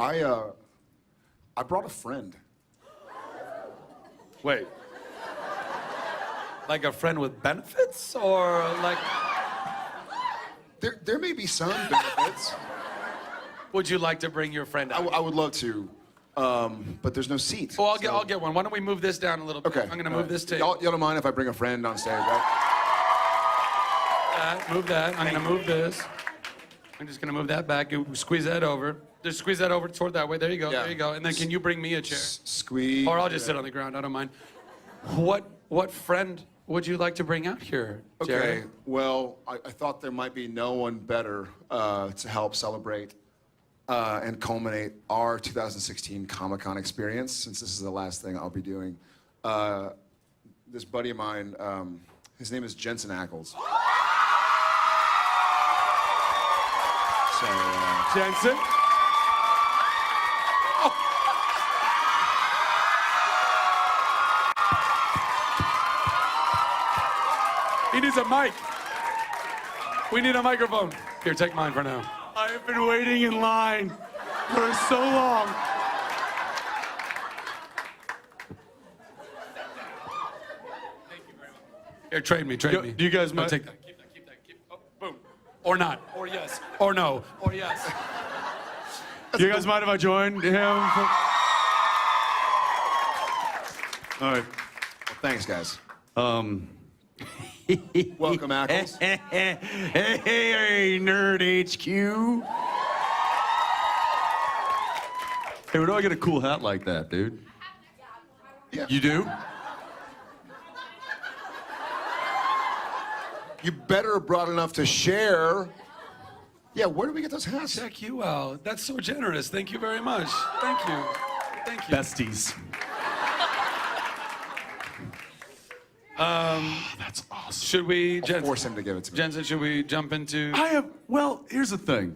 I brought a friend. Wait. Like a friend with benefits, or like? There may be some benefits. Would you like to bring your friend out? I would love to, but there's no seat. Oh, I'll get one. Why don't we move this down a little bit? Okay. I'm gonna move this table. Y'all don't mind if I bring a friend on stage, right? Move that. I'm gonna move this. I'm just gonna move that back. You squeeze that over. Just squeeze that over toward that way. There you go. Yeah. There you go. And then can you bring me a chair? Squeeze. Or I'll just sit on the ground. I don't mind. What friend would you like to bring out here, Jerry? Okay. Well, I thought there might be no one better to help celebrate and culminate our 2016 Comic-Con experience, since this is the last thing I'll be doing. This buddy of mine, his name is Jensen Ackles. So, Jensen? He needs a mic. We need a microphone. Here, take mine for now. I have been waiting in line for so long. Thank you very much. Here, trade me. Do you guys mind? Take that. Keep that. Oh, boom. Or not. Or yes. Or no. Or yes. Do you guys mind if I join him? All right. well, thanks, guys. Welcome, Ackles. Hey, Nerd HQ. Hey, where do I get a cool hat like that, dude? Yeah. You do? You better have brought enough to share. Yeah, where do we get those hats? Check you out. That's so generous. Thank you very much. Thank you. Thank you. Besties. That's awesome. Should we, Jensen? Force him to give it to me. Jensen, should we jump into? Well, here's the thing.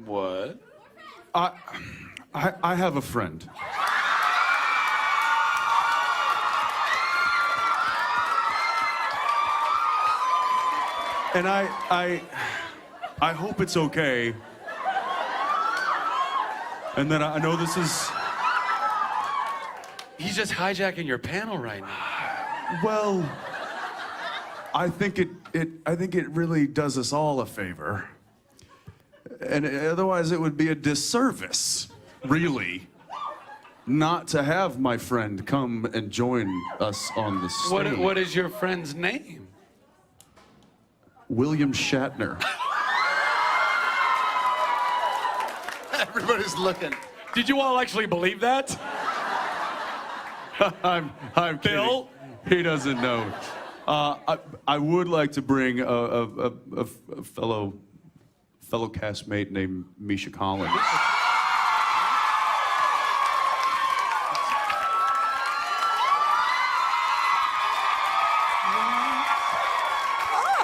What? I have a friend. And I hope it's okay. And then I know this is... He's just hijacking your panel right now. Well, I think it really does us all a favor. And otherwise it would be a disservice, really, not to have my friend come and join us on the stage. What is your friend's name? William Shatner. Everybody's looking. Did you all actually believe that? I'm Bill? kidding. He doesn't know. I would like to bring a fellow castmate named Misha Collins.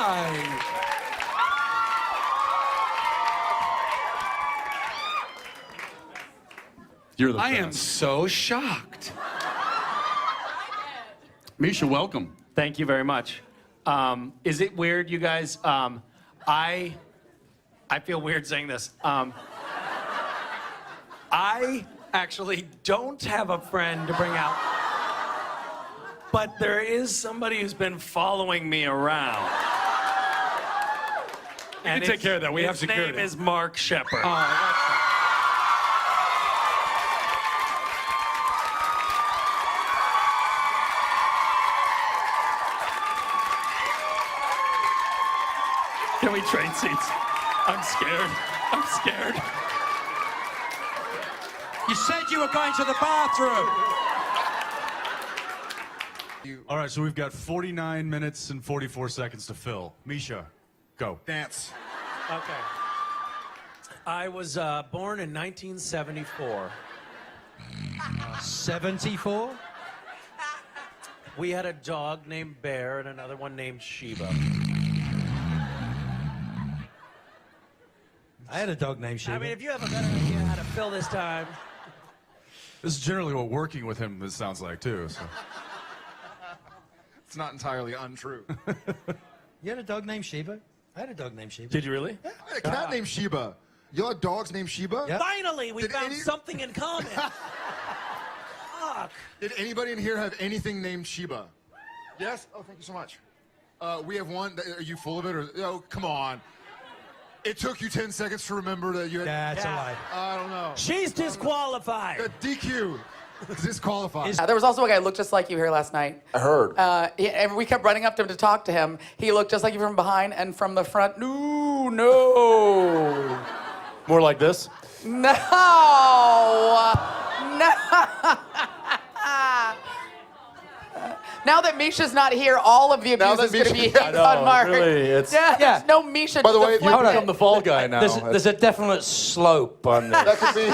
Hi. You're the I am best. so shocked. Misha, welcome. Thank you very much. Is it weird, you guys? I feel weird saying this. I actually don't have a friend to bring out, but there is somebody who's been following me around. And take care of that. We have security. His name is Mark Shepard. Can we trade seats? I'm scared. I'm scared. You said you were going to the bathroom. All right, so we've got 49 minutes and 44 seconds to fill. Misha, go. Dance. Okay. I was born in 1974. 74? We had a dog named Bear and another one named Sheba. I had a dog named Sheba. I mean, if you have a better idea how to fill this time. This is generally what working with him this sounds like, too. So. It's not entirely untrue. You had a dog named Sheba? I had a dog named Sheba. Did you really? I had a cat named Sheba. Y'all have dogs named Sheba? Yep. Finally, we Did found any- something in common. Fuck. Did anybody in here have anything named Sheba? Yes? Oh, thank you so much. We have one. Are you full of it? Or, oh, come on. It took you 10 seconds to remember that you had... That's a lie. I don't know. She's disqualified. DQ. Disqualified. There was also a guy who looked just like you here last night. I heard. And we kept running up to him to talk to him. He looked just like you from behind and from the front. No. More like this? No. No. Now that Misha's not here, all of the abuse is going to be I hit know, on Mark. really, it's- Yeah, there's no Misha. By the way, deflect You've it. become the fall guy now. There's a definite slope on this. That could be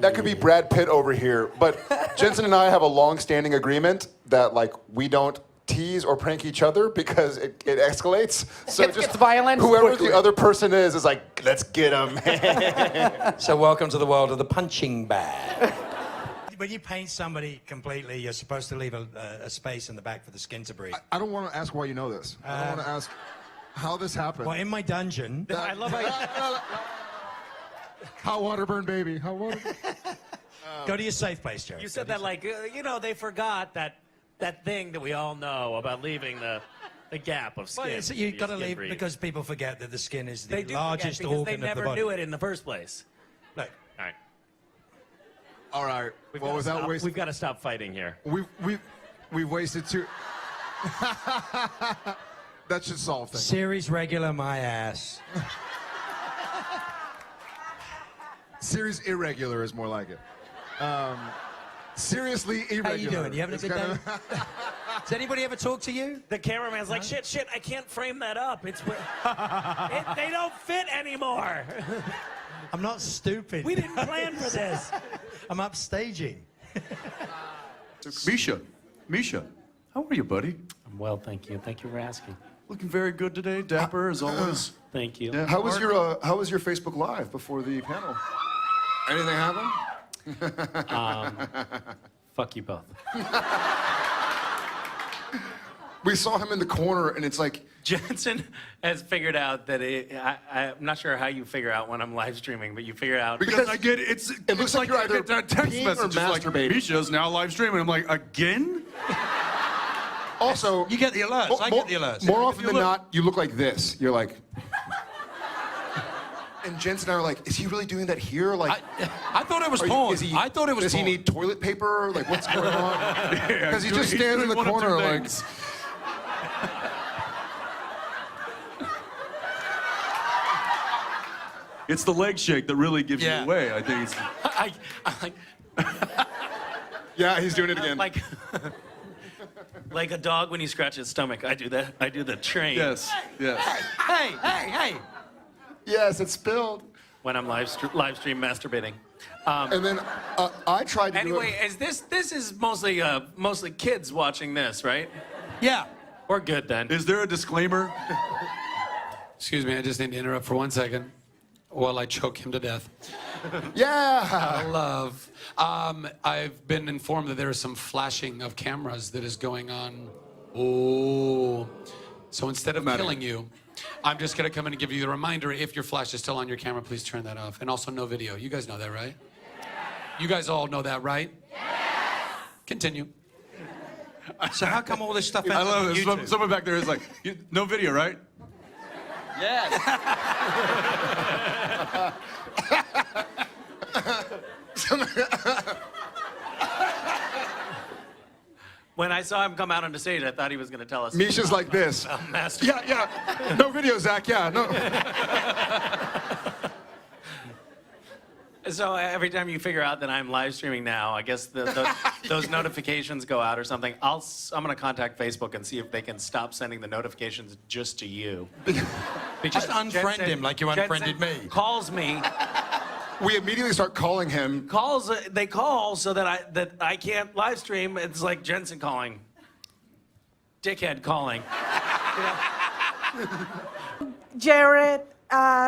that could be Brad Pitt over here. But Jensen and I have a long-standing agreement that like we don't tease or prank each other because it escalates. So It gets violent whoever quickly. the other person is like, let's get him. So welcome to the world of the punching bag. When you paint somebody completely, you're supposed to leave a space in the back for the skin to breathe. I don't want to ask why you know this. I don't want to ask how this happened. Well, in my dungeon, I love how Hot water burn, baby. Hot water. go to your safe place, Jerry. you said that like, they forgot that thing that we all know about leaving the gap of skin. Well, you've got to Skin leave breathe. because people forget that the skin is the they do largest forget because organ they of the never body. knew it in the first place. Look, All right. All right. Well, without wasting... We've got to stop fighting here. We've wasted two... That should solve things. series regular, my ass. Series irregular is more like it. Seriously irregular. How you doing? You having a It's good day? kinda- Does anybody ever talk to you? The cameraman's like, shit, I can't frame that up. They don't fit anymore. I'm not stupid. We didn't plan for this. I'm upstaging. Misha, how are you, buddy? I'm well, thank you. Thank you for asking. Looking very good today, dapper as always. Thank you. Yeah. How was your Facebook Live before the panel? Anything happen? Fuck you both. We saw him in the corner, and it's like Jensen has figured out that I'm not sure how you figure out when I'm live streaming, but you figure out. Because I get it looks like you're I either get that text peeing or message like masturbating. Misha's now live streaming. I'm like, again? also You get the alerts. I get the alerts. More often than not, you look like this. You're like. And Jensen and I are like, is he really doing that here? Like, I thought it was are you- porn. is he- I thought it was Does porn. he need toilet paper? Like, what's going on? Yeah, Because he just he's stands in the doing one of two corner like. things. It's the leg shake that really gives Yeah. you away. I think it's. Yeah, he's doing it again. like like a dog when you scratch its stomach. I do that. I do the train Yes, yes. Hey! Yes, it's spilled. when I'm live stream masturbating. And then I tried to do Anyway, it. this is mostly kids watching this, right? Yeah. We're good then. Is there a disclaimer? Excuse me, I just need to interrupt for 1 second while I choke him to death. Yeah. Love. I've been informed that there is some flashing of cameras that is going on. Oh. So instead of killing you, I'm just going to come in and give you a reminder. If your flash is still on your camera, please turn that off. And also no video. You guys know that, right? You guys all know that, right? Yes. Continue. So how come all this stuff I ends love up on this. YouTube? Someone back there is like, no video, right? When I saw him come out on the stage, I thought he was going to tell us. Misha's like this. Master. Yeah. No video, Zach. Yeah, no. So every time you figure out that I'm live streaming now, I guess those notifications go out or something. I'm going to contact Facebook and see if they can stop sending the notifications just to you. Just unfriend him like you unfriended me. Calls me. We immediately start calling him. They call so that I can't live stream. It's like Jensen calling. Dickhead calling. Jared,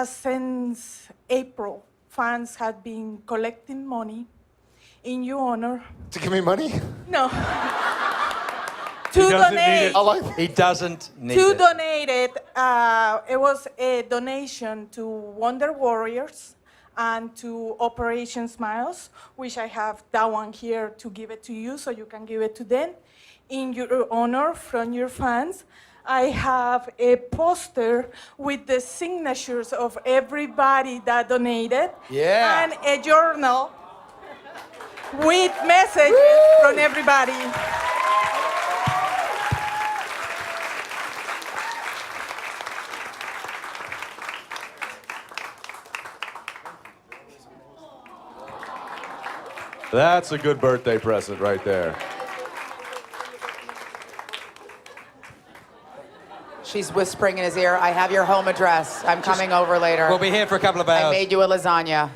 since April, fans have been collecting money in your honor. To give me money? No. to donate. He doesn't need To it. donate it, it was a donation to Wonder Warriors and to Operation Smiles, which I have that one here to give it to you so you can give it to them. In your honor from your fans, I have a poster with the signatures of everybody that donated. Yeah. And a journal with messages from everybody. That's a good birthday present right there. She's whispering in his ear, I have your home address. I'm coming over later. We'll be here for a couple of hours. I made you a lasagna.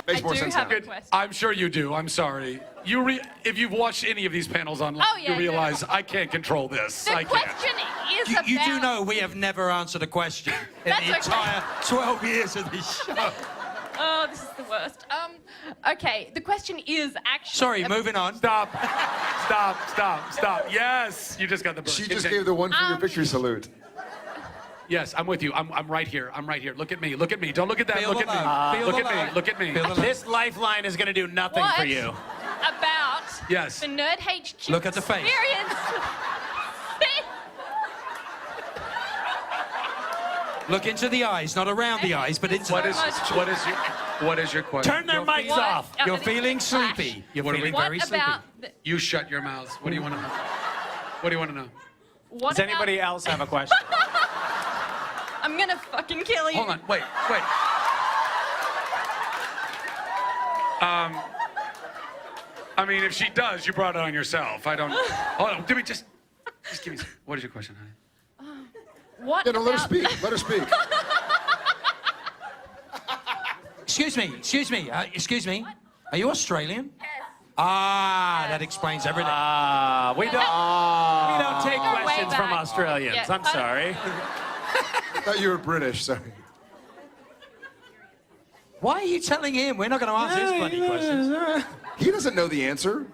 Makes more sense now. I'm sure you do. I'm sorry. If you've watched any of these panels online, Oh, yeah, you realize I can't control this. The I can't. question is You, about... you do know we have never answered a question in That's the okay. entire 12 years of this show. Oh, this is the worst. Okay, the question is actually... Sorry, moving on. Stop. Stop. Yes, you just got the bird. She just gave the one finger victory salute. Yes, I'm with you. I'm right here. I'm right here. Look at me. Look at me. Don't look at that. Feel Look the at love. me. Feel Look the at me. love. Look at me. Feel the love. This lifeline is going to do nothing What for you. about Yes. the Nerd HQ Look at the face. experience? Look into the eyes, not around the eyes, but into What the is eyes. what is your question? Turn their mics What? off. You're feeling sleepy. You're What are feeling we- very What sleepy. about... You shut your mouths. What do you want to know? What do you want to know? What Does anybody about, else have a question? I'm gonna fucking kill you. Hold on. Wait. I mean, if she does, you brought it on yourself. I don't. Hold on. Give me just give me. What is your question, honey? What Yeah, no, let her about... speak. Let her speak. Excuse me. Are you Australian? Ah, that explains everything. We don't take Go way questions from back. Australians. Yeah. I'm sorry. I thought you were British, sorry. Why are you telling him? We're not going to answer his bloody questions. He doesn't know the answer.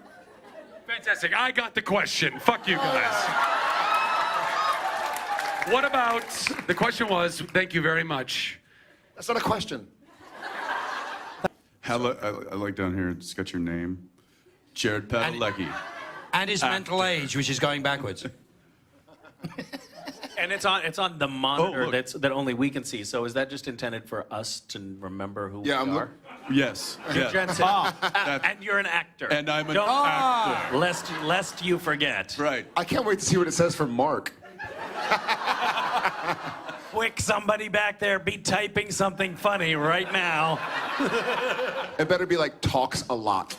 Fantastic. I got the question. Fuck you guys. What about the question was? Thank you very much. That's not a question. I like down here, it's got your name. Jared Padalecki. And his mental age, which is going backwards. And it's on the monitor look. that only we can see. So is that just intended for us to remember who Yeah, we I'm are? Yes. Yeah. Jensen. And you're an actor. And I'm an Don't- actor. Lest you forget. Right. I can't wait to see what it says for Mark. Quick, somebody back there be typing something funny right now. It better be like talks a lot.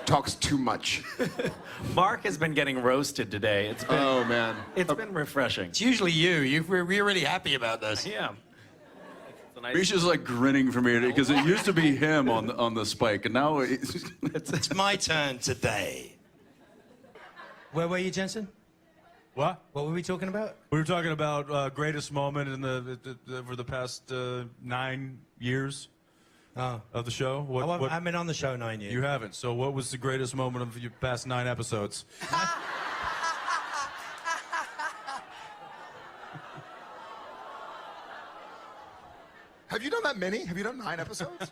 Talks too much. Mark has been getting roasted today. It's been, Oh, man. it's been refreshing. It's usually you. We're really happy about this. Yeah. It's a nice- Misha's like grinning from ear because it used to be him on the spike, and now It's my turn today. Where were you, Jensen? What? What were we talking about? We were talking about greatest moment in over the past 9 years of the show. I've been on the show 9 years. You haven't. So what was the greatest moment of your past 9 episodes? Have you done that many? Have you done 9 episodes?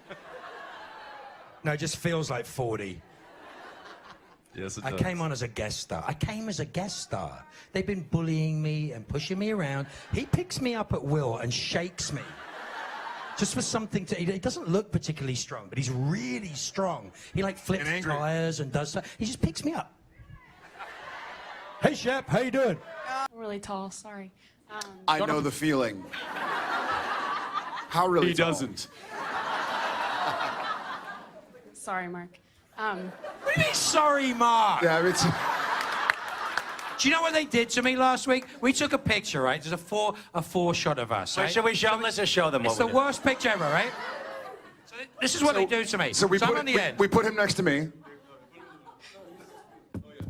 No, it just feels like 40. yes, it I does. came on as a guest star. I came as a guest star. They've been bullying me and pushing me around. He picks me up at will and shakes me. Just for something to... He doesn't look particularly strong, but he's really strong. He like flips And angry. tires and does stuff. He just picks me up. Hey, Shep, how you doing? I'm really tall, sorry. I know the feeling. How really He tall? doesn't. Sorry, Mark. What do you mean, sorry, Mark? Yeah, I mean, Do you know what they did to me last week? We took a picture, right? There's a four shot of us. Wait, Right? should we show them? Let's just show them It's what the we did. worst picture ever, right? So this is what they do to me. so we I'm put, on the we, end. we put him next to me.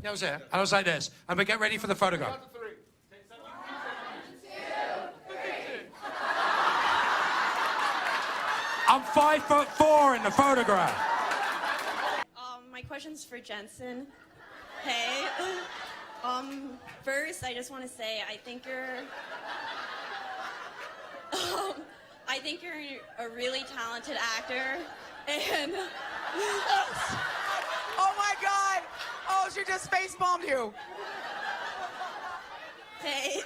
I was there. I was like this. And we get ready for the photograph. I'm 5'4" in the photograph. My question's for Jensen. Hey. First, I just want to say I think you're a really talented actor, and Oh my God! Oh, she just face-palmed you. hey,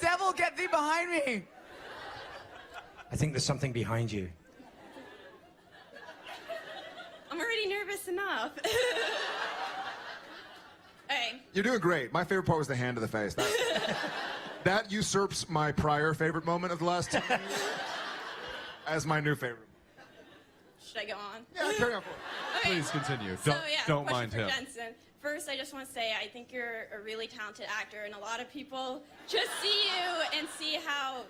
Devil, get thee behind me. I think there's something behind you. I'm already nervous enough. Okay. You're doing great. My favorite part was the hand to the face. That usurps my prior favorite moment of the last 2 years as my new favorite. Should I go on? Yeah, carry on. Okay. Please continue. So, yeah, Don't question mind for him. Jensen. First, I just want to say I think you're a really talented actor, and a lot of people just see you and see how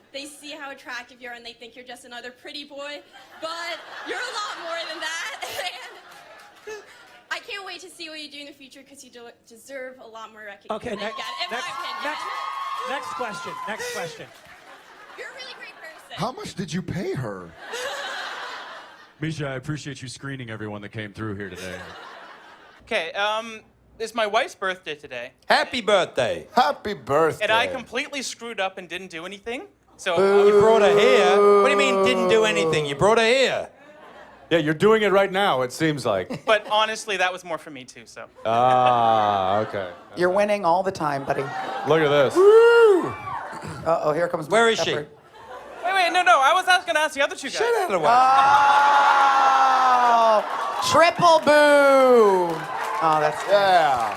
attractive you are, and they think you're just another pretty boy. But you're a lot more than that. And I can't wait to see what you do in the future because you deserve a lot more recognition. Okay, than you get, in my opinion. next question. Next question. You're a really great person. How much did you pay her? Misha, I appreciate you screening everyone that came through here today. Okay, it's my wife's birthday today. Happy birthday. Happy birthday. And I completely screwed up and didn't do anything. So You brought her here. What do you mean didn't do anything? You brought her here. Yeah, you're doing it right now, it seems like. But honestly, that was more for me too, so. Ah, okay. You're winning all the time, buddy. Look at this. Uh-oh, here comes Where Mark is she? Shepard. Wait, no, I was going to ask the other two guys. Shut out of the way. Oh, triple boo. Oh, that's Yeah.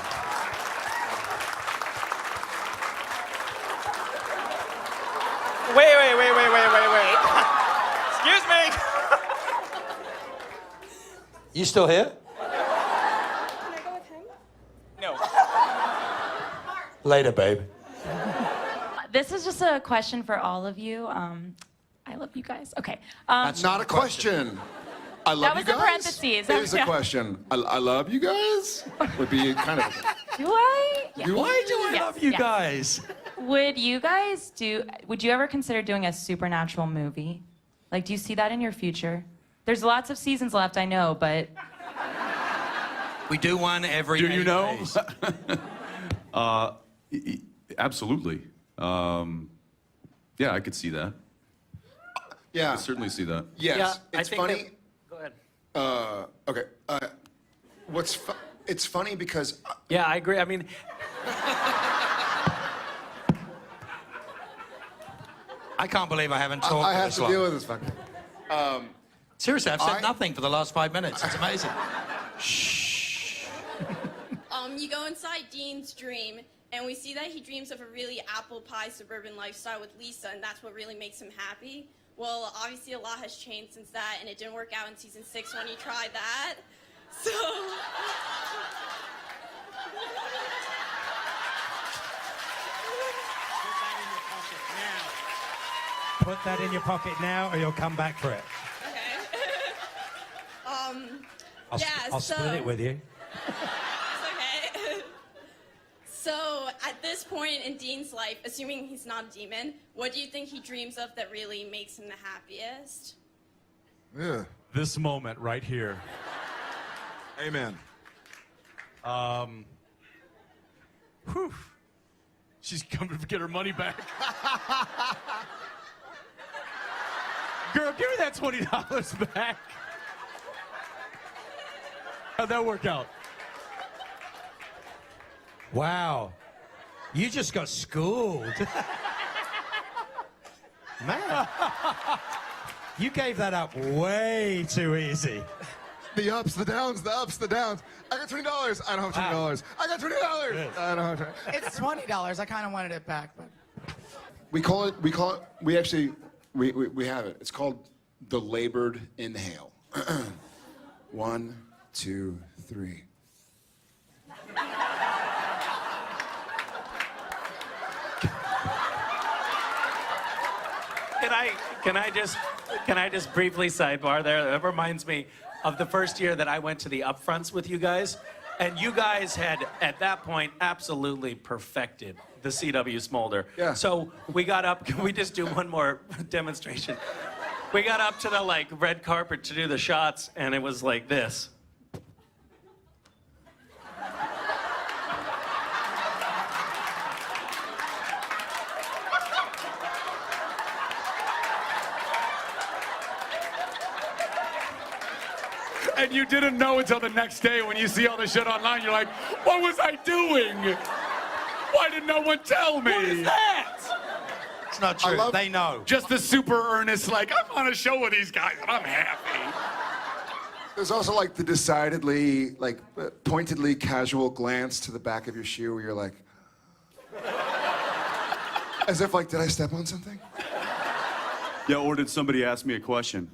Wait. Excuse me. You still here? Can I go with him? No. Later, babe. This is just a question for all of you. I love you guys. Okay. That's not a question. I love That you was in guys. parentheses. It is a Yeah. question. I love you guys would be kind of. Do I? Yeah. Why do I Yes, love you yes. guys? Would you ever consider doing a supernatural movie? Like, do you see that in your future? There's lots of seasons left, I know, but We do one every Do 8 you know? days. Absolutely. Yeah, I could see that. Yeah. I certainly see that. Yes. Yeah, I It's think funny. Go ahead. Okay. It's funny because Yeah, I agree. I mean, I can't believe I haven't talked I for have this to long. deal with this fuck. Seriously, I've said I- nothing for the last 5 minutes. It's amazing. You go inside Dean's dream, and we see that he dreams of a really apple pie suburban lifestyle with Lisa, and that's what really makes him happy. Well, obviously a lot has changed since that, and it didn't work out in season 6 when he tried that. So... Put that in your pocket now, or you'll come back for it. Okay. I'll split it with you. It's okay. So, at this point in Dean's life, assuming he's not a demon, what do you think he dreams of that really makes him the happiest? Yeah. This moment right here. Amen. Whew. She's coming to get her money back. Girl, give me that $20 back. How'd that work out? Wow. You just got schooled. Man. You gave that up way too easy. The ups, the downs, the ups, the downs. I got $20. I don't have $20. I got $20. I don't have $20. It's $20. I kind of wanted it back, but We have it. It's called the labored inhale. 1, 2, 3. Can I just briefly sidebar there? That reminds me of the first year that I went to the upfronts with you guys, and you guys had at that point absolutely perfected the CW Smolder. Yeah. So we got up. Can we just do one more demonstration? We got up to the red carpet to do the shots, and it was like this. And you didn't know until the next day when you see all the shit online. You're like, what was I doing? Why did no one tell me? What is that? It's not true. They know. Just the super earnest, like, I'm on a show with these guys and I'm happy. There's also like the decidedly, like, pointedly casual glance to the back of your shoe where you're like, as if like, did I step on something? Yeah, or did somebody ask me a question?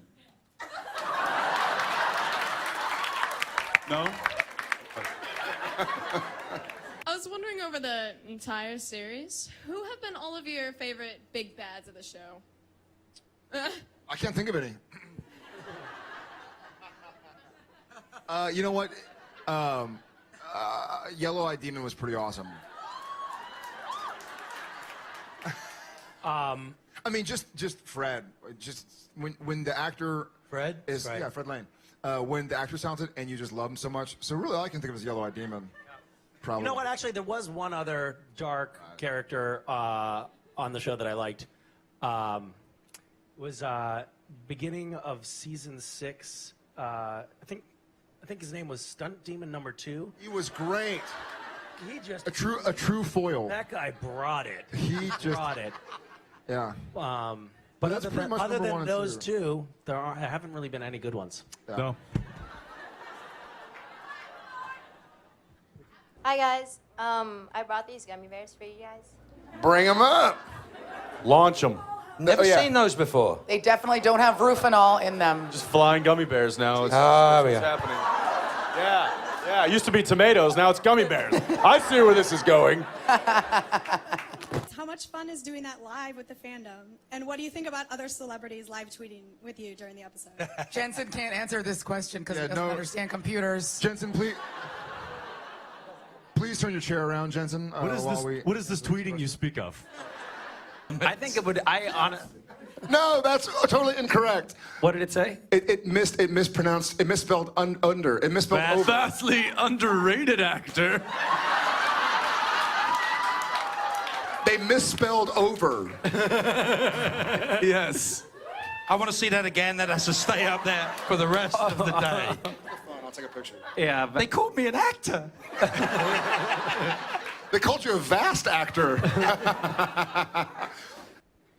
No? I was wondering over the entire series, who have been all of your favorite big bads of the show? I can't think of any. You know what? Yellow-Eyed Demon was pretty awesome. I mean, just Fred. Just when the actor Fred is Fred Lane. When the actor's talented and you just love him so much. So really, all I can think of is Yellow-Eyed Demon. Probably. You know what? Actually, there was one other dark character on the show that I liked. It was beginning of season 6. I think his name was Stunt Demon number 2. He was great. He just a true foil. That guy brought it. He just brought it. Yeah. But that's pretty much other number than one and those 2. two, there haven't really been any good ones. Yeah. No. Hi guys, I brought these gummy bears for you guys. Bring them up. Launch them. Never seen those before. They definitely don't have rufinol in them. Just flying gummy bears now. It's yeah. happening. Yeah, it used to be tomatoes, now it's gummy bears. I see where this is going. How much fun is doing that live with the fandom? And what do you think about other celebrities live tweeting with you during the episode? Jensen can't answer this question because he doesn't no. understand computers. Jensen, please turn your chair around, Jensen. What is this tweeting you speak of? I think it would. No, that's totally incorrect. What did it say? It mispronounced. It misspelled under. It misspelled over. Vastly underrated actor. They misspelled over. Yes. I want to see that again. That has to stay up there for the rest of the day. I'll take a picture. Yeah, but They called me an actor. They called you a vast actor.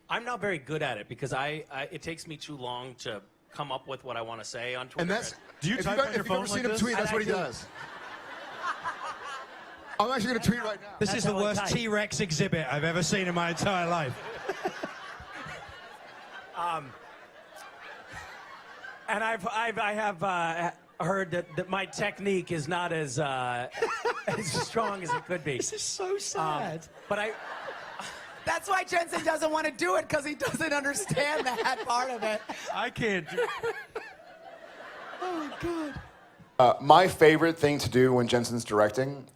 I'm not very good at it because it takes me too long to come up with what I want to say on Twitter. And that's. Do you if type you've on your phone ever seen like him this? tweet, that's what he does. I'm actually going to tweet right now. This is the worst T-Rex exhibit I've ever seen in my entire life. And I have heard that my technique is not as as strong as it could be. This is so sad. But That's why Jensen doesn't want to do it because he doesn't understand that part of it. I can't do Oh, God. My favorite thing to do when Jensen's directing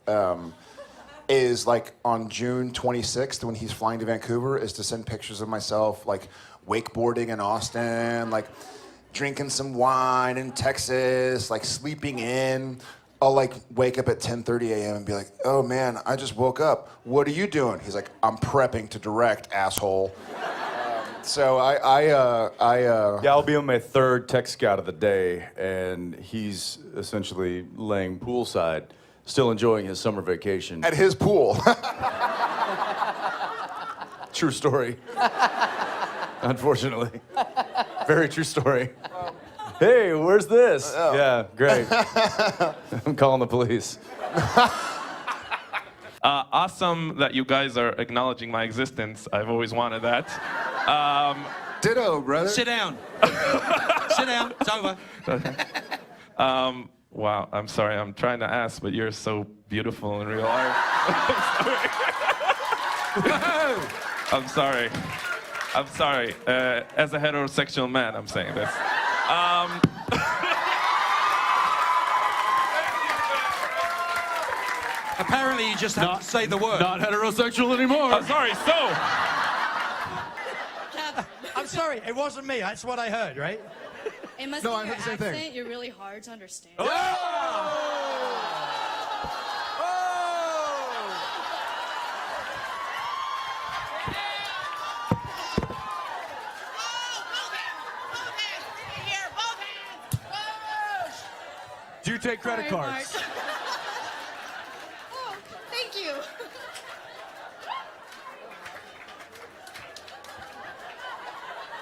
is like on June 26th when he's flying to Vancouver is to send pictures of myself like wakeboarding in Austin, like drinking some wine in Texas, like sleeping in. I'll like wake up at 10:30 a.m. and be like, oh man, I just woke up. What are you doing? He's like, I'm prepping to direct, asshole. So Yeah, I'll be on my 3rd tech scout of the day, and he's essentially laying poolside, still enjoying his summer vacation. at his pool. True story. Unfortunately. Very true story. Hey, where's this? Yeah, great. I'm calling the police. Awesome that you guys are acknowledging my existence. I've always wanted that. Ditto, brother. Sit down. Sit down. It's over. Wow, I'm sorry. I'm trying to ask, but you're so beautiful in real life. I'm sorry. I'm sorry. As a heterosexual man, I'm saying this. Apparently, you just have to say the word. Not heterosexual anymore. Sorry, so. I'm sorry, it wasn't me. That's what I heard, right? It must No, be I your heard the same thing. accent. You're really hard to understand. Do you take credit Sorry, cards? Mark. Oh, thank you.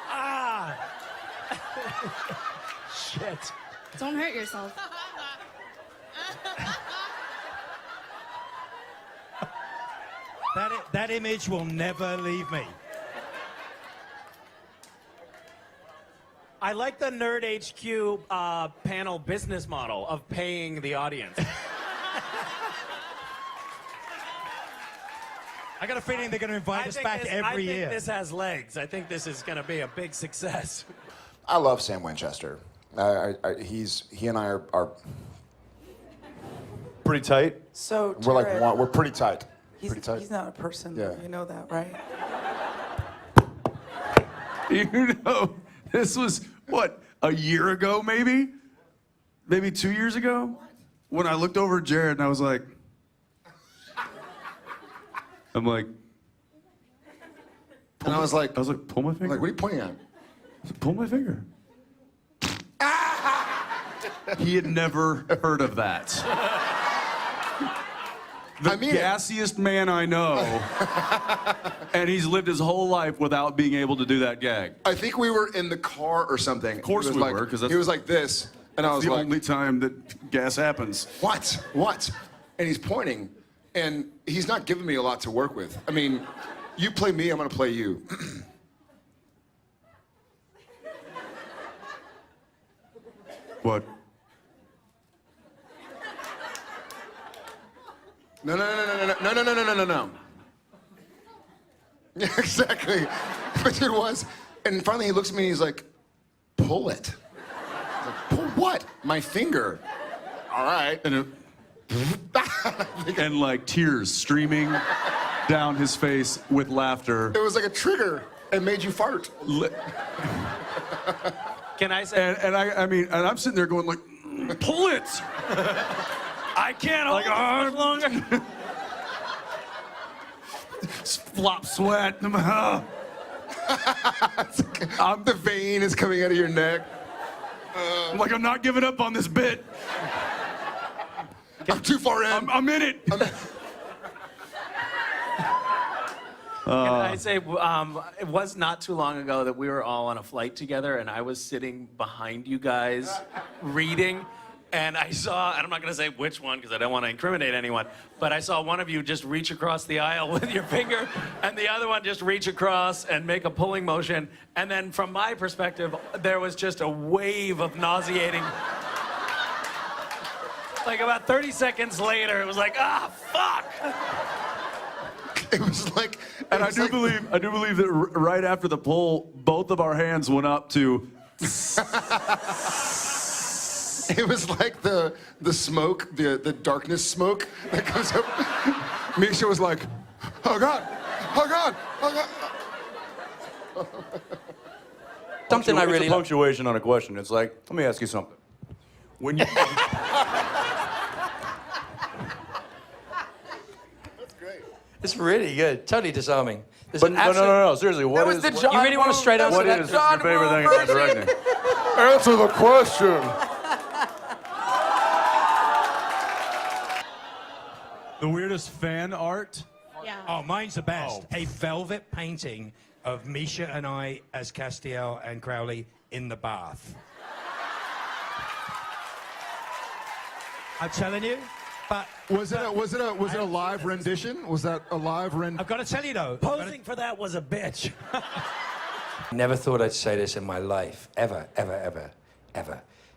Ah! Shit. Don't hurt yourself. That image will never leave me. I like the Nerd HQ panel business model of paying the audience. I got a feeling they're going to invite us back every year. I think this has legs. I think this is going to be a big success. I love Sam Winchester. He and I are Pretty tight. So we're like Jared, one, we're pretty tight. he's, Pretty tight. he's not a person. Yeah. You know that, right? You know, this was, what, a year ago maybe? Maybe 2 years ago? When I looked over at Jared and I was like, And I was like, pull my finger. Like, what are you pointing at? I said, pull my finger. He had never heard of that. The gassiest man I know, and he's lived his whole life without being able to do that gag. I think we were in the car or something. Of course we were, because he was like this, and I was the like, only time that gas happens. What? And he's pointing, and he's not giving me a lot to work with. I mean, you play me, I'm gonna play you. What? No. Yeah, exactly. But it was, and finally he looks at me and he's like, pull it. I was like, pull what? My finger. All right. And like tears streaming down his face with laughter. It was like a trigger. It made you fart. Can I say? And I'm sitting there going like, pull it. I can't hold it much longer. Flop sweat. The vein is coming out of your neck. I'm like, I'm not giving up on this bit. I'm too far in. I'm in it. Can I say, it was not too long ago that we were all on a flight together, and I was sitting behind you guys reading, and I saw, and I'm not going to say which one because I don't want to incriminate anyone, but I saw one of you just reach across the aisle with your finger, and the other one just reach across and make a pulling motion, and then from my perspective, there was just a wave of nauseating. Like about 30 seconds later, it was like, fuck! It was like, and I do believe that right after the pull, both of our hands went up to. It was like the smoke, the darkness smoke that comes up. Misha was like, oh God, oh God, oh God. Something I really punctuation on a question. It's like, let me ask you something. When you It's really good. Totally disarming. There's But an no, seriously, what is? You really want to straight answer What that? is your favorite thing about directing? Answer the question. The weirdest fan art? Yeah. Oh, mine's the best. A velvet painting of Misha and I as Castiel and Crowley in the bath. I'm telling you. But was it a live rendition? Was that a live rendition? I've got to tell you though, Posing for that was a bitch. Never thought I'd say this in my life, ever.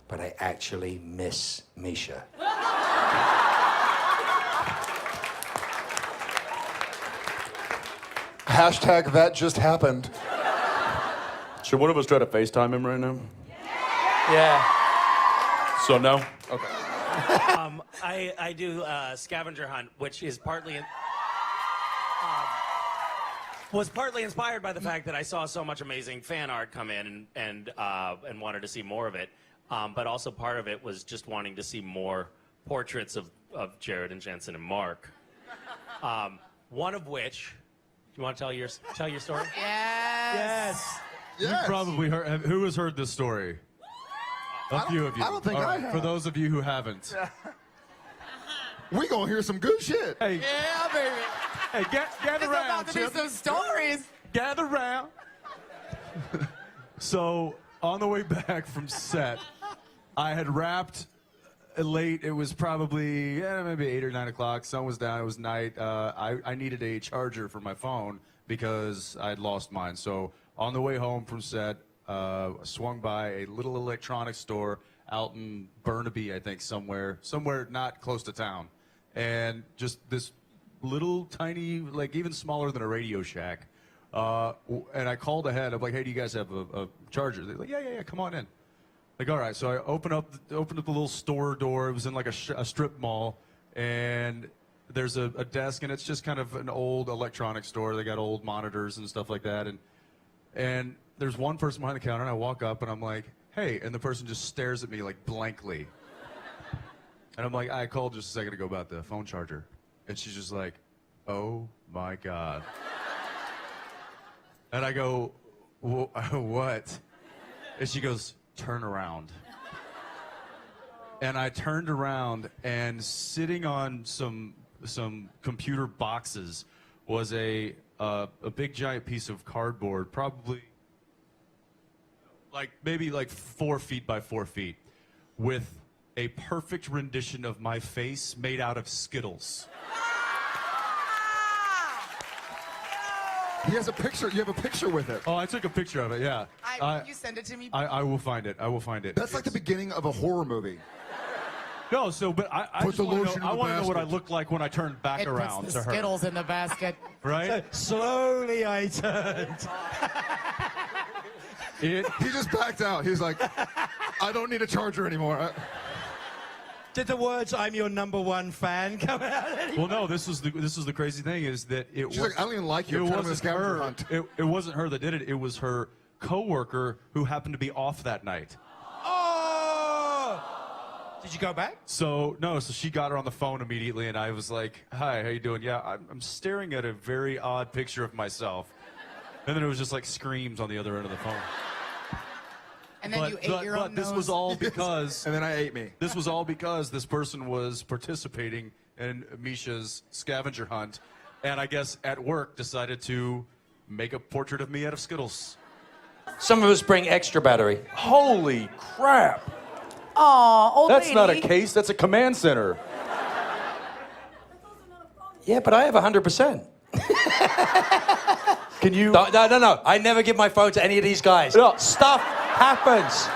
But I actually miss Misha. Hashtag that just happened. Should one of us try to FaceTime him right now? Yeah. So no? Okay. I do scavenger hunt, which is partly was partly inspired by the fact that I saw so much amazing fan art come in and wanted to see more of it. But also part of it was just wanting to see more portraits of Jared and Jensen and Mark. One of which, do you want to tell your story? Yes. You probably heard. Who has heard this story? A few of you. I don't think All I right, have. For those of you who haven't. We gonna hear some good shit. Hey, Yeah, baby. hey, gather It's around, about to be Chip. some stories. Gather round. So, on the way back from set, I had wrapped late. It was probably maybe 8 or 9 o'clock. Sun was down. It was night. I needed a charger for my phone because I had lost mine. So, on the way home from set, swung by a little electronics store out in Burnaby, I think, somewhere not close to town. And just this little tiny, like even smaller than a Radio Shack. And I called ahead. I'm like, hey, do you guys have a charger? They're like, yeah, come on in. Like, all right. So I opened up the little store door. It was in like a strip mall. And there's a desk, and it's just kind of an old electronics store. They got old monitors and stuff like that. And there's one person behind the counter, and I walk up, and I'm like, hey. And the person just stares at me like blankly. And I'm like, I called just a second ago about the phone charger. And she's just like, oh my God. And I go, what? And she goes, turn around. And I turned around, and sitting on some computer boxes was a big giant piece of cardboard, probably maybe 4 feet by 4 feet, with a perfect rendition of my face made out of Skittles. He has a picture. You have a picture with it. Oh, I took a picture of it, yeah. You send it to me? I will find it. I will find it. That's like the beginning of a horror movie. No, but I Put just the want lotion to know, in the I want to know what I basket. looked like when I turned back It around puts to the her. Skittles in the basket. Right? Slowly I turned. He just backed out. He was like, I don't need a charger anymore. Did the words "I'm your #1 fan" come out? Well, no. This was the crazy thing is that it She's was. like, I don't even like you. It I'm trying to wasn't scavenger her. hunt. It wasn't her that did it. It was her coworker who happened to be off that night. Oh! Did you go back? So she got her on the phone immediately, and I was like, "Hi, how you doing?" Yeah, I'm staring at a very odd picture of myself, and then it was just like screams on the other end of the phone. And then you ate your own this nose. was all because. And then I ate me. This was all because this person was participating in Misha's scavenger hunt, and I guess at work decided to make a portrait of me out of Skittles. Some of us bring extra battery. Holy crap. Aw, old That's lady. not a case, that's a command center. Yeah, but I have 100%. Can you? No. I never give my phone to any of these guys. No. Stuff happens.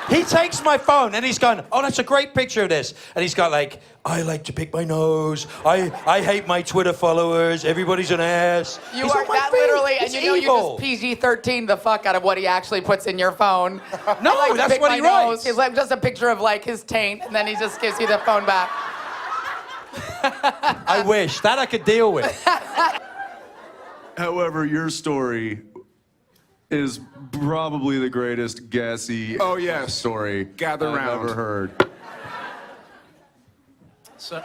He takes my phone and he's gone, oh, that's a great picture of this. And he's got like, I like to pick my nose. I hate my Twitter followers. Everybody's an ass. You He's are on my that feed. literally, and It's you know evil. you just PG-13 the fuck out of what he actually puts in your phone. No, I like to that's pick what my he nose. writes. He's like just a picture of like his taint, and then he just gives you the phone back. I wish. That I could deal with. However, your story is probably the greatest gassy Oh, yes. story Gather I've round. ever heard. So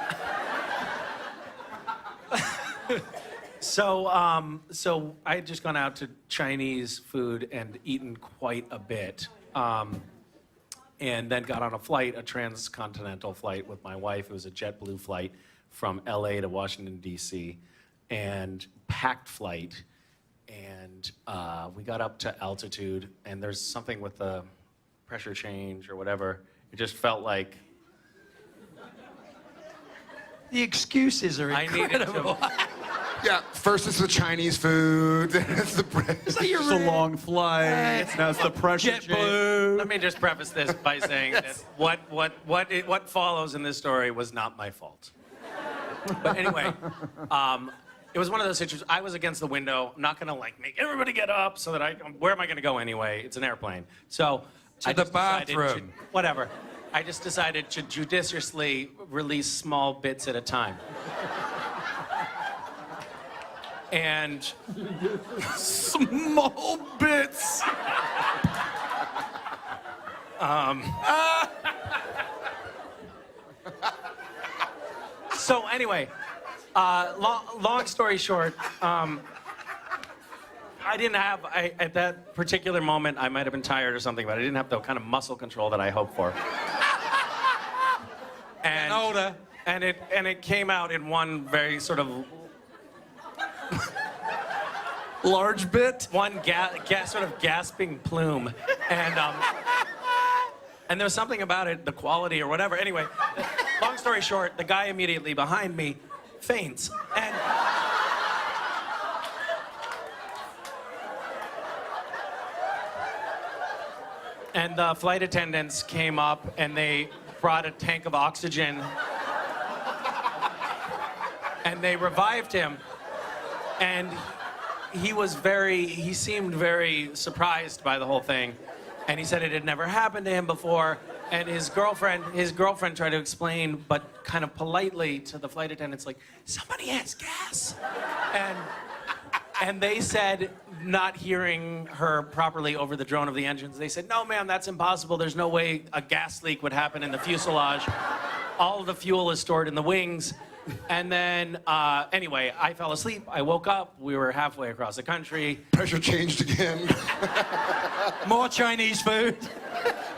I had just gone out to Chinese food and eaten quite a bit. And then got on a flight, a transcontinental flight with my wife. It was a JetBlue flight from LA to Washington, D.C., and packed flight. And we got up to altitude, and there's something with the pressure change or whatever. It just felt like The excuses are I needed incredible. to. Yeah, first it's the Chinese food, then it's the bread. It's a long flight. Now it's the pressure change. Let me just preface this by saying that what follows in this story was not my fault. But anyway, it was one of those situations. I was against the window. I'm not gonna like make everybody get up so that where am I gonna go anyway? It's an airplane. So To the bathroom. Whatever. I just decided to judiciously release small bits at a time. And Small bits. So anyway, long story short, I didn't have, at that particular moment, I might have been tired or something, but I didn't have the kind of muscle control that I hoped for. And older. And it came out in one very sort of large bit. One sort of gasping plume, and there was something about it, the quality or whatever. Anyway, long story short, the guy immediately behind me faints, and the flight attendants came up and they brought a tank of oxygen and they revived him, and he seemed very surprised by the whole thing, and he said it had never happened to him before, and his girlfriend tried to explain, but kind of politely to the flight attendants, like, somebody has gas, and they said, not hearing her properly over the drone of the engines, they said, no, ma'am, that's impossible. There's no way a gas leak would happen in the fuselage. All of the fuel is stored in the wings. And then, anyway, I fell asleep. I woke up. We were halfway across the country. Pressure changed again. More Chinese food,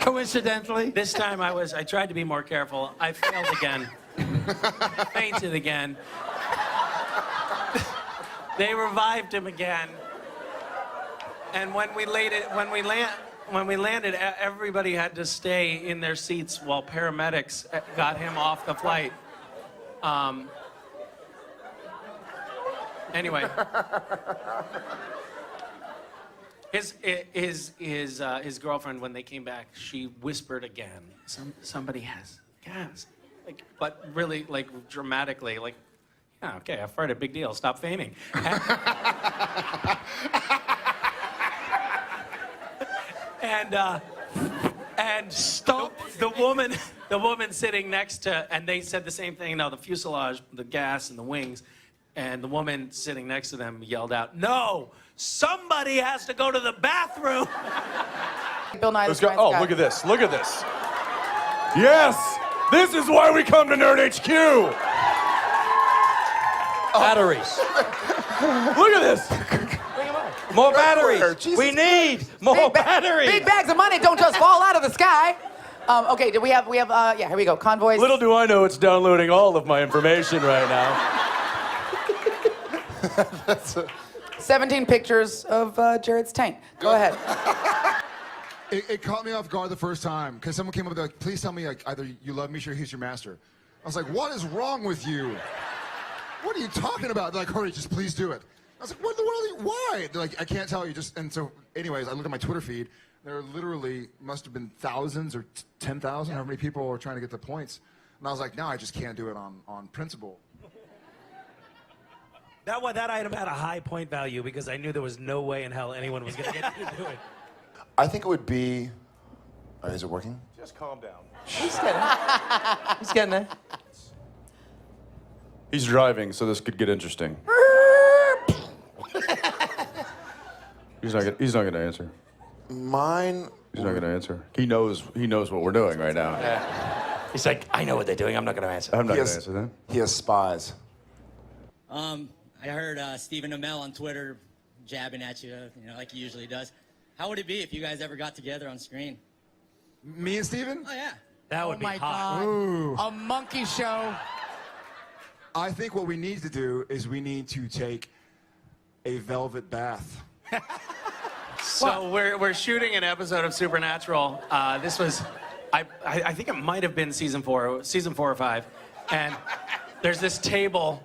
coincidentally. This time I tried to be more careful. I failed again. Fainted again. They revived him again. And when we landed, everybody had to stay in their seats while paramedics got him off the flight. Anyway, his girlfriend, when they came back, she whispered again, somebody has gas, like, but really, like, dramatically, like, yeah, okay, I farted, big deal, stop feigning. And stop. The woman sitting next to, and they said the same thing. No, the fuselage, the gas, and the wings, and the woman sitting next to them yelled out, "No, somebody has to go to the bathroom." Bill Nye. Let's go. Oh, look at this! Look at this! Yes, this is why we come to Nerd HQ. Batteries. Look at this! More batteries. We need more batteries. Big bags of money don't just fall out of the sky. Okay, do we have, yeah, here we go, convoys. Little do I know it's downloading all of my information right now. 17 pictures of Jared's taint. Go ahead. It caught me off guard the first time, because someone came up with like, please tell me like, either you love me or he's your master. I was like, what is wrong with you? What are you talking about? They're like, hurry, just please do it. I was like, what in the world? Why? They're like, I can't tell you. And so, anyways, I looked at my Twitter feed. There literally must have been thousands or 10,000, how many people were trying to get the points. And I was like, no, I just can't do it on principle. That item had a high point value because I knew there was no way in hell anyone was going to get to do it. I think it would be. Is it working? Just calm down. He's getting it. He's getting it. He's driving, so this could get interesting. He's not gonna answer. Mine. He's not gonna answer. He knows what we're doing right now. Yeah. He's like, I know what they're doing. I'm not gonna answer. I'm not gonna answer that. He has spies. I heard Stephen Amell on Twitter jabbing at you, like he usually does. How would it be if you guys ever got together on screen? Me and Steven? Oh, yeah. That would be hot. God. Ooh. A monkey show. I think what we need to do is we need to take a velvet bath. So we're shooting an episode of Supernatural. This was, I think it might have been season 4 or 5, and there's this table.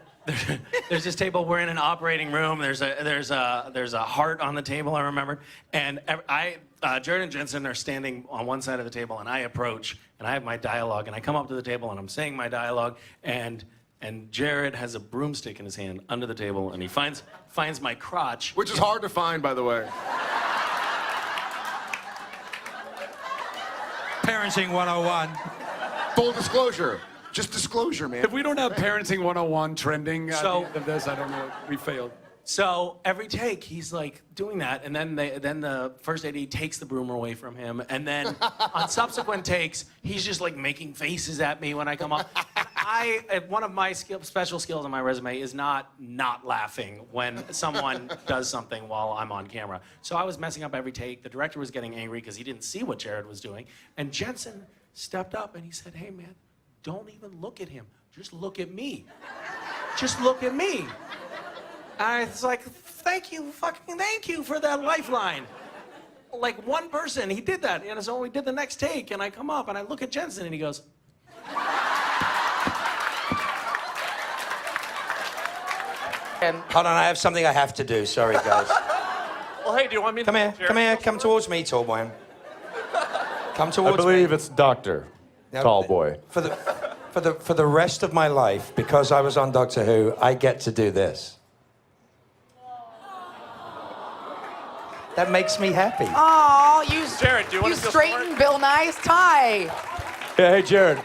There's this table. We're in an operating room. There's a heart on the table. I remember, and Jared and Jensen are standing on one side of the table, and I approach, and I have my dialogue, and I come up to the table, and I'm saying my dialogue, and Jared has a broomstick in his hand under the table, and he finds my crotch, which is hard to find, by the way. Parenting 101. Full disclosure. Just disclosure, man. If we don't have Parenting 101 trending at So- the end of this, I don't know. We failed. So every take, he's like doing that, and then the first AD takes the broom away from him, and then on subsequent takes, he's just like making faces at me when I come up. One of my special skills on my resume is not laughing when someone does something while I'm on camera. So I was messing up every take. The director was getting angry because he didn't see what Jared was doing. And Jensen stepped up and he said, "Hey man, don't even look at him. Just look at me. Just look at me." And I was like, thank you for that lifeline. Like one person, he did that. And so we did the next take, and I come up and I look at Jensen and he goes, Hold on, I have something I have to do. Sorry, guys. Well, hey, do you want me to... Come here, come towards me, tall boy. Come towards I believe it's Doctor Tall Boy. For the rest of my life, because I was on Doctor Who, I get to do this. That makes me happy. Oh, you, Jared, do you want you to straightened Bill Nye's tie. Yeah, hey, Jared.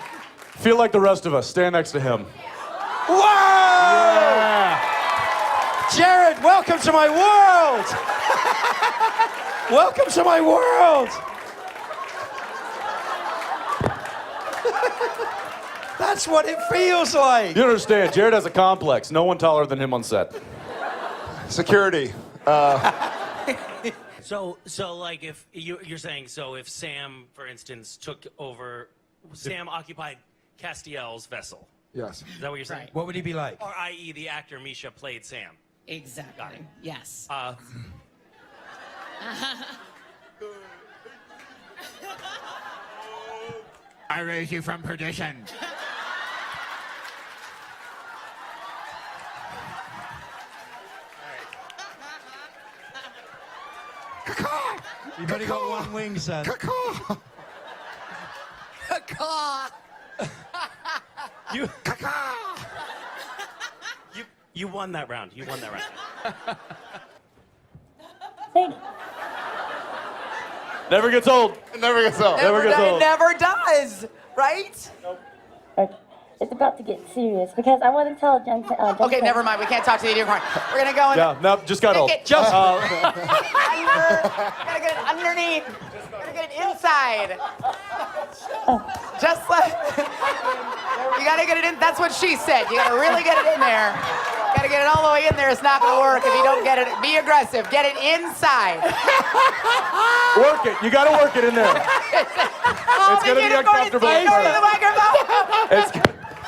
Feel like the rest of us. Stand next to him. Whoa! Yeah. Jared, welcome to my world! Welcome to my world! That's what it feels like. You understand, Jared has a complex. No one taller than him on set. Security. So like if you're saying, so if Sam, for instance, took over, Sam occupied Castiel's vessel. Yes. Is that what you're saying? What would he be like? Or i.e. the actor Misha played Sam. Exactly. Got it. Yes. I raise you from perdition. You've only got one wing, son. Caw. You won that round. You won that round. Never gets old. It never gets old. Never gets old. It never does, right? It's about to get serious because I want to tell Jensen. Okay, never mind. We can't talk to the unicorn. We're gonna go in. Yeah, no, just got old. Just gotta get it underneath. Gotta get it inside. Just like you gotta get it in. That's what she said. You gotta really get it in there. Gotta get it all the way in there. It's not gonna work if you don't get it. Be aggressive. Get it inside. Work it. You gotta work it in there. It's gonna be uncomfortable.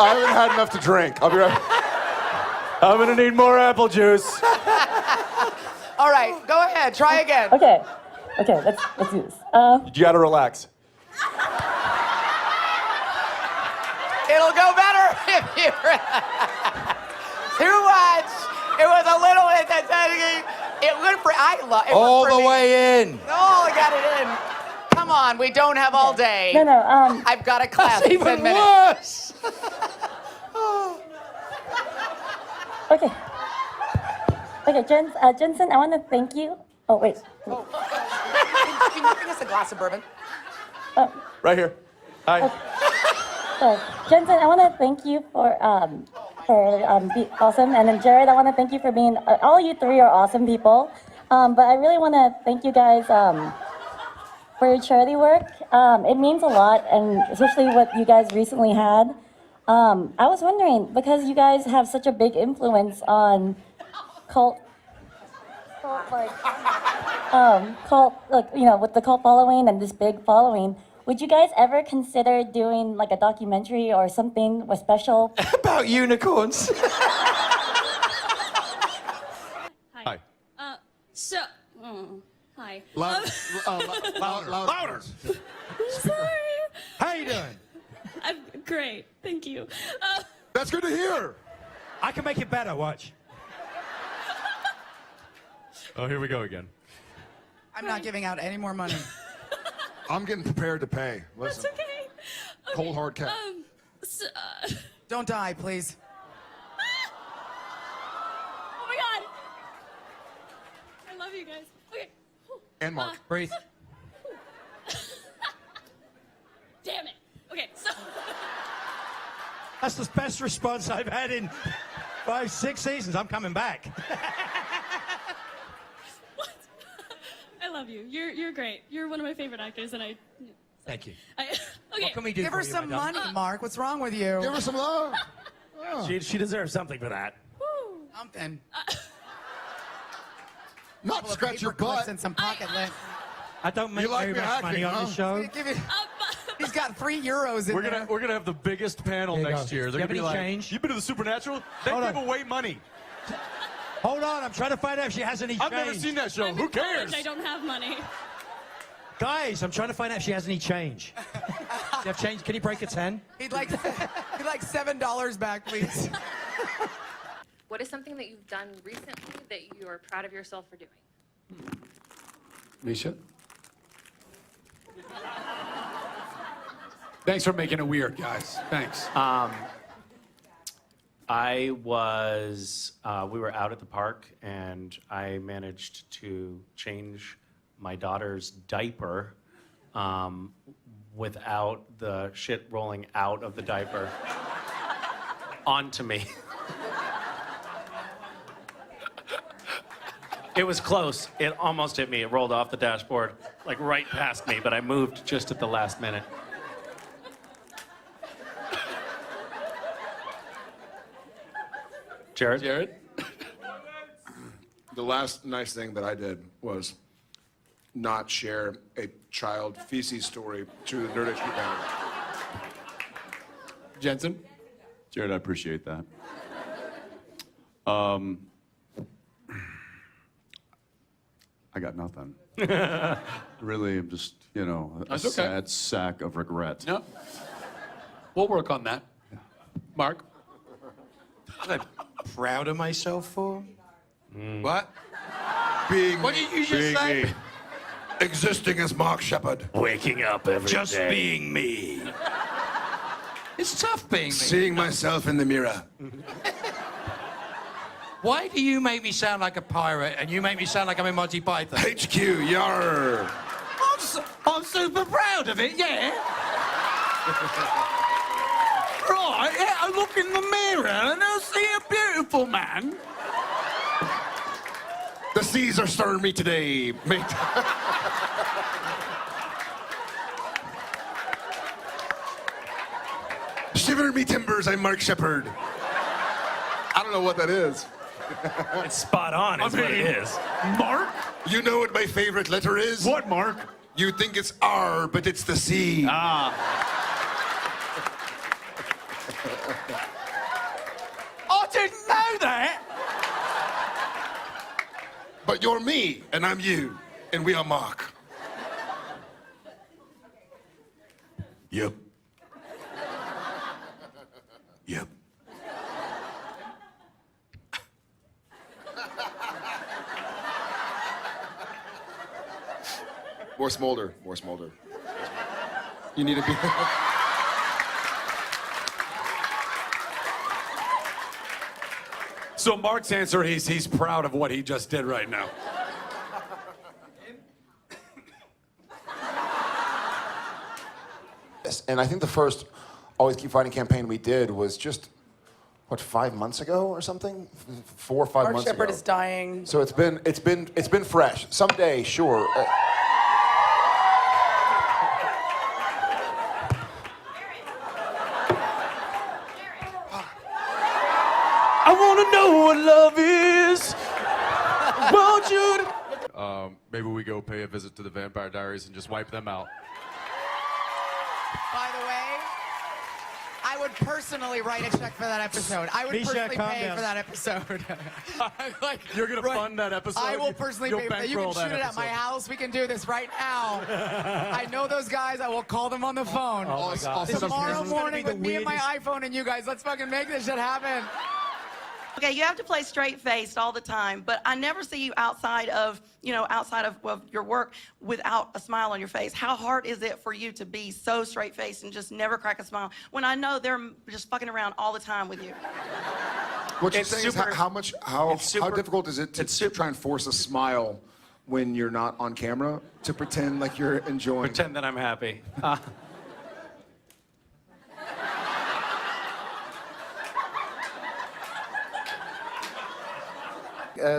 I haven't had enough to drink. I'll be right. I'm gonna need more apple juice. All right, go ahead. Try again. Okay, let's do this. You gotta relax. It'll go better if you. Too much. It was a little. It went for. I love. All the way in. Oh, I got it in. Come on, we don't have all day. No. I've got a class That's in 10 even minutes. worse. Okay, Jensen, I want to thank you. Oh wait. Can you bring us a glass of bourbon? Right here. Hi. So, Jensen, I want to thank you for being awesome, and then Jared, I want to thank you for being. All you three are awesome people, but I really want to thank you guys for your charity work. It means a lot, and especially what you guys recently had. I was wondering, because you guys have such a big influence on cult with the cult following and this big following, would you guys ever consider doing like a documentary or something with special about unicorns? Hi. Hi. Louder. Sorry. How you doing? I'm great. Thank you. That's good to hear. I can make it better. Watch. Oh, here we go again. I'm not giving out any more money. I'm getting prepared to pay. Listen. That's okay. Cold hard cash. Don't die, please. Oh my God. I love you guys. Okay. And Mark. Breathe. Damn it. Okay, so. That's the best response I've had in 5-6 seasons. I'm coming back. I love you. You're great. You're one of my favorite actors, and Thank you. Okay. What can we do Give for her you, some madam? money, Mark. What's wrong with you? Give her some love. She deserves something for that. Something. Not scratch your butt. And some pocket lint. I don't make very much money on the show. He's got €3 in there. We're gonna have the biggest panel There you next go. year. Do They're you gonna have be any like, change? "You been to the Supernatural? They Hold give on. away money." Hold on, I'm trying to find out if she has any change. I've never seen that show. I'm Who in college, cares? I don't have money. Guys, I'm trying to find out if she has any change. Do you have change? Can you break a 10? He'd like $7 back, please. What is something that you've done recently that you are proud of yourself for doing? Misha? Thanks for making it weird, guys. Thanks. I was, we were out at the park and I managed to change my daughter's diaper without the shit rolling out of the diaper onto me. It was close. It almost hit me. It rolled off the dashboard, like right past me, but I moved just at the last minute. Jared? The last nice thing that I did was not share a child feces story to the Nerd HQ panel. Jensen? Jared, I appreciate that. I got nothing. Really, I'm just, a That's okay. sad sack of regret. No. We'll work on that. Mark? What I'm proud of myself for? What? Being, What did you just say? existing as Mark Shepard. Waking up every day. Just being me. It's tough being me. Seeing myself in the mirror. Why do you make me sound like a pirate and you make me sound like I'm in Monty Python? HQ, yar. I'm super proud of it, yeah. Right, yeah, I look in the mirror and I see a beautiful man. The seas are stirring me today, mate. Shiver me timbers, I'm Mark Shepard. I don't know what that is. It's spot on, is what it is. Mark? You know what my favorite letter is? What, Mark? You think it's R, but it's the C. Ah. I didn't know that. But you're me, and I'm you, and we are Mark. Yep. Yep. More smolder, more smolder. You need to be. So Mark's answer, he's proud of what he just did right now. And I think the first Always Keep Fighting campaign we did was just, what, 5 months ago or something? 4 or 5 Mark months Shepard ago. is dying. So it's been fresh. Someday, sure. I want to know what love is. Won't you? Maybe we go pay a visit to the Vampire Diaries and just wipe them out. By the way, I would personally write a check for that episode. I would Misha, personally calm pay down. for that episode. You're gonna fund that episode? I will personally You'll pay for that. You can bankroll shoot that it at my episode. house. We can do this right now. I know those guys. I will call them on the phone. Oh my God. This is Tomorrow gonna morning be the with me and my weirdest- iPhone and you guys. Let's fucking make this shit happen. Okay, you have to play straight-faced all the time, but I never see you outside of your work without a smile on your face. How hard is it for you to be so straight-faced and just never crack a smile when I know they're just fucking around all the time with you? What you're It's saying is super- how it's super- difficult is it to try and force a smile when you're not on camera, to pretend like you're enjoying? Pretend that I'm happy.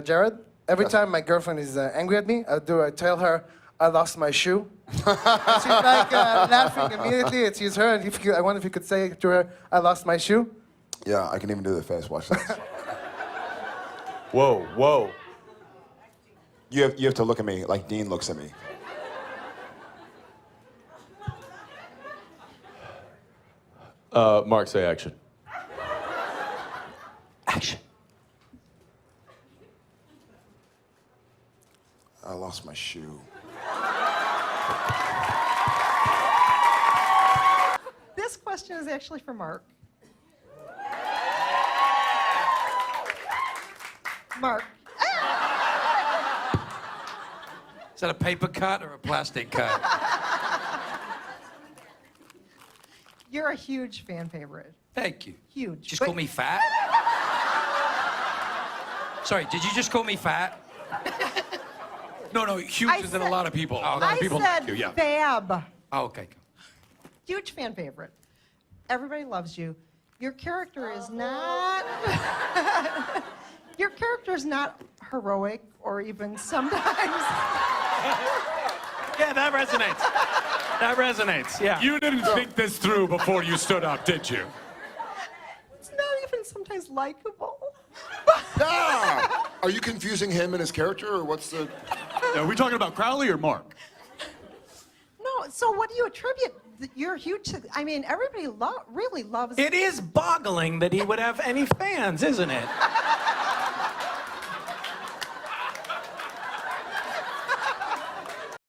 Jared, every time my girlfriend is angry at me, I tell her, I lost my shoe. She's like laughing immediately. It's her. And I wonder if you could say to her, I lost my shoe. Yeah, I can even do the face. Watch this. Whoa, whoa. You have to look at me like Dean looks at me. Mark, say action. Action. I lost my shoe. This question is actually for Mark. Mark. Is that a paper cut or a plastic cut? You're a huge fan favorite. Thank you. Huge. Just But- call me fat? Sorry, did you just call me fat? No, huge is than a lot of people. A lot I of people said like you, yeah. fab. Oh, okay. Huge fan favorite. Everybody loves you. Your character is not. Your character is not heroic or even sometimes. Yeah, that resonates. That resonates, yeah. You didn't think this through before you stood up, did you? It's not even sometimes likable. Ah! Are you confusing him and his character, or what's the... Are we talking about Crowley or Mark? No, so what do you attribute your huge? I mean, everybody really loves. It is boggling that he would have any fans, isn't it?